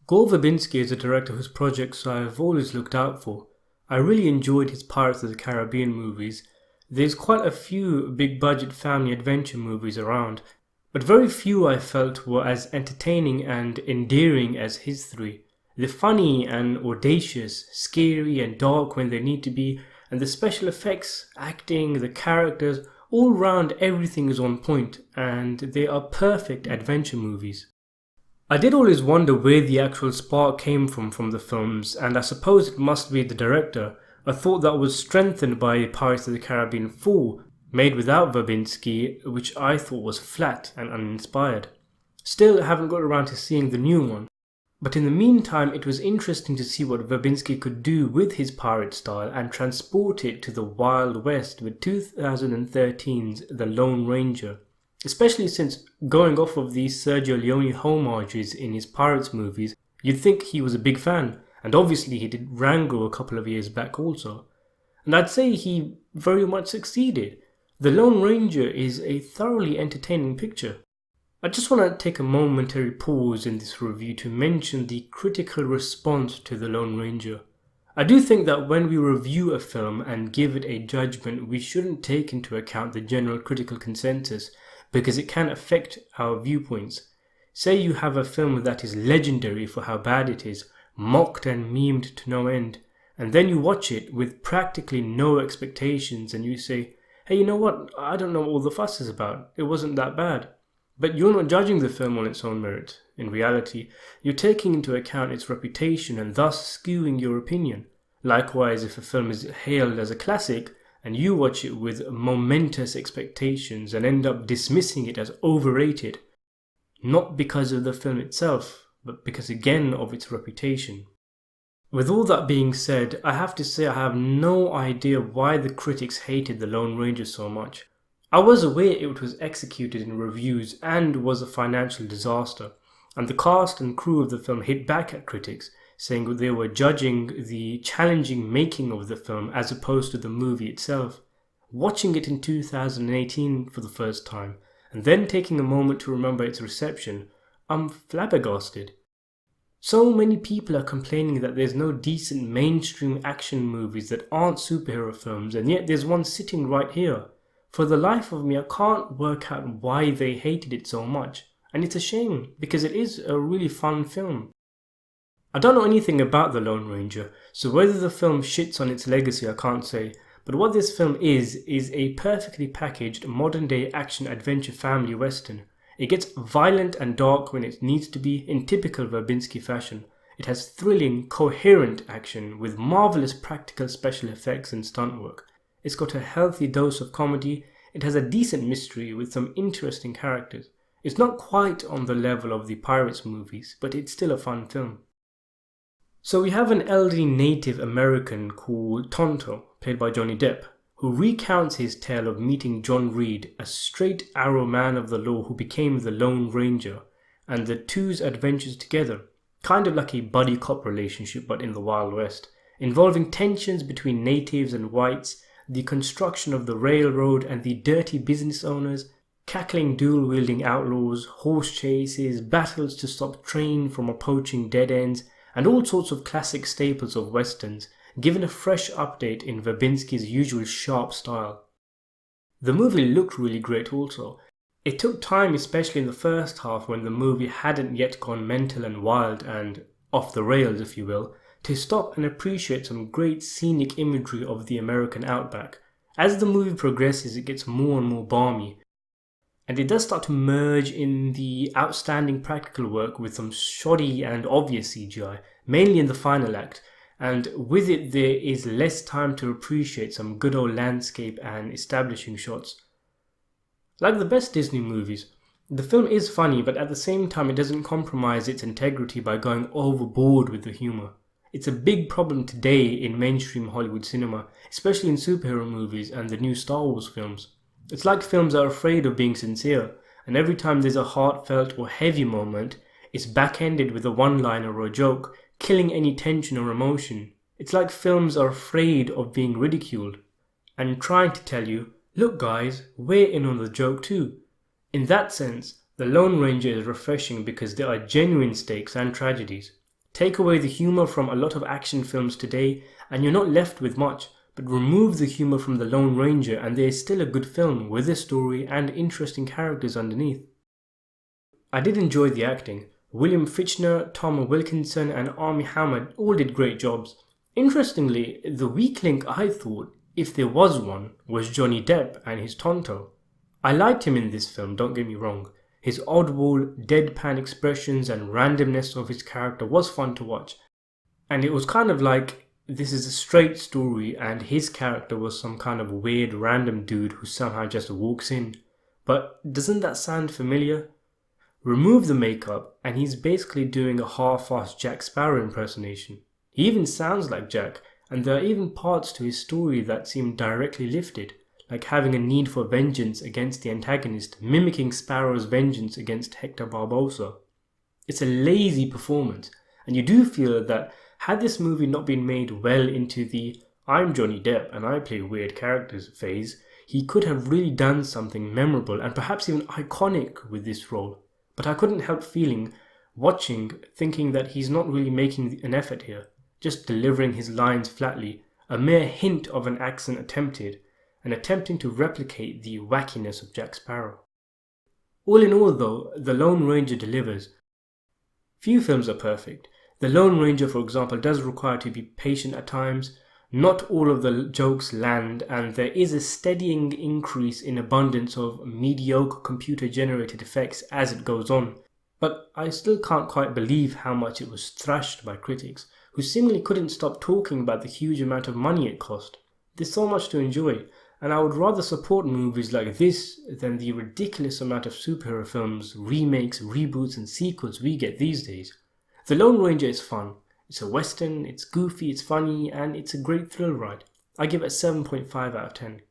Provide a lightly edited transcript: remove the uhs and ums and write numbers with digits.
Gore Verbinski is a director whose projects I've always looked out for. I really enjoyed his Pirates of the Caribbean movies. There's quite a few big budget family adventure movies around, but very few I felt were as entertaining and endearing as his three. They're funny and audacious, scary and dark when they need to be, and the special effects, acting, the characters, all round everything is on point, and they are perfect adventure movies. I did always wonder where the actual spark came from the films, and I suppose it must be the director, a thought that was strengthened by Pirates of the Caribbean 4, made without Verbinski, which I thought was flat and uninspired. Still, I haven't got around to seeing the new one. But in the meantime, it was interesting to see what Verbinski could do with his pirate style and transport it to the Wild West with 2013's The Lone Ranger. Especially since, going off of these Sergio Leone homages in his Pirates movies, you'd think he was a big fan, and obviously he did Rango a couple of years back also. And I'd say he very much succeeded. The Lone Ranger is a thoroughly entertaining picture. I just want to take a momentary pause in this review to mention the critical response to The Lone Ranger. I do think that when we review a film and give it a judgment, we shouldn't take into account the general critical consensus, because it can affect our viewpoints. Say you have a film that is legendary for how bad it is, mocked and memed to no end, and then you watch it with practically no expectations and you say, hey, you know what, I don't know what all the fuss is about, it wasn't that bad. But you're not judging the film on its own merit. In reality, you're taking into account its reputation and thus skewing your opinion. Likewise, if a film is hailed as a classic, and you watch it with momentous expectations and end up dismissing it as overrated, not because of the film itself, but because again of its reputation. With all that being said, I have to say I have no idea why the critics hated The Lone Ranger so much. I was aware it was executed in reviews and was a financial disaster, and the cast and crew of the film hit back at critics, saying they were judging the challenging making of the film as opposed to the movie itself. Watching it in 2018 for the first time, and then taking a moment to remember its reception, I'm flabbergasted. So many people are complaining that there's no decent mainstream action movies that aren't superhero films, and yet there's one sitting right here. For the life of me, I can't work out why they hated it so much, and it's a shame, because it is a really fun film. I don't know anything about The Lone Ranger, so whether the film shits on its legacy I can't say, but what this film is a perfectly packaged modern-day action-adventure family western. It gets violent and dark when it needs to be in typical Verbinski fashion. It has thrilling, coherent action with marvellous practical special effects and stunt work. It's got a healthy dose of comedy, it has a decent mystery with some interesting characters. It's not quite on the level of the Pirates movies, but it's still a fun film. So we have an elderly Native American called Tonto, played by Johnny Depp, who recounts his tale of meeting John Reed, a straight-arrow man of the law who became the Lone Ranger, and the two's adventures together, kind of like a buddy cop relationship but in the Wild West, involving tensions between natives and whites, the construction of the railroad and the dirty business owners, cackling dual-wielding outlaws, horse chases, battles to stop train from approaching dead ends, and all sorts of classic staples of westerns, given a fresh update in Verbinski's usual sharp style. The movie looked really great also. It took time, especially in the first half when the movie hadn't yet gone mental and wild and off the rails, if you will, to stop and appreciate some great scenic imagery of the American outback. As the movie progresses, it gets more and more balmy, and it does start to merge in the outstanding practical work with some shoddy and obvious CGI, mainly in the final act, and with it there is less time to appreciate some good old landscape and establishing shots. Like the best Disney movies, the film is funny, but at the same time it doesn't compromise its integrity by going overboard with the humour. It's a big problem today in mainstream Hollywood cinema, especially in superhero movies and the new Star Wars films. It's like films are afraid of being sincere, and every time there's a heartfelt or heavy moment, it's back-ended with a one-liner or a joke, killing any tension or emotion. It's like films are afraid of being ridiculed, and trying to tell you, look guys, we're in on the joke too. In that sense, The Lone Ranger is refreshing because there are genuine stakes and tragedies. Take away the humor from a lot of action films today and you're not left with much, but remove the humor from The Lone Ranger and there is still a good film with a story and interesting characters underneath. I did enjoy the acting. William Fichtner, Tom Wilkinson and Armie Hammer all did great jobs. Interestingly, the weak link I thought, if there was one, was Johnny Depp and his Tonto. I liked him in this film, don't get me wrong. His oddball, deadpan expressions and randomness of his character was fun to watch. And it was kind of like this is a straight story and his character was some kind of weird random dude who somehow just walks in. But doesn't that sound familiar? Remove the makeup and he's basically doing a half-assed Jack Sparrow impersonation. He even sounds like Jack, and there are even parts to his story that seem directly lifted, like having a need for vengeance against the antagonist, mimicking Sparrow's vengeance against Hector Barbosa. It's a lazy performance, and you do feel that had this movie not been made well into the I'm Johnny Depp and I play weird characters phase, he could have really done something memorable and perhaps even iconic with this role. But I couldn't help watching, thinking that he's not really making an effort here, just delivering his lines flatly, a mere hint of an accent attempted, and attempting to replicate the wackiness of Jack Sparrow. All in all though, The Lone Ranger delivers. Few films are perfect. The Lone Ranger, for example, does require to be patient at times. Not all of the jokes land, and there is a steadying increase in abundance of mediocre computer-generated effects as it goes on. But I still can't quite believe how much it was thrashed by critics, who seemingly couldn't stop talking about the huge amount of money it cost. There's so much to enjoy, and I would rather support movies like this than the ridiculous amount of superhero films, remakes, reboots and sequels we get these days. The Lone Ranger is fun. It's a western, it's goofy, it's funny, and it's a great thrill ride. I give it a 7.5 out of 10.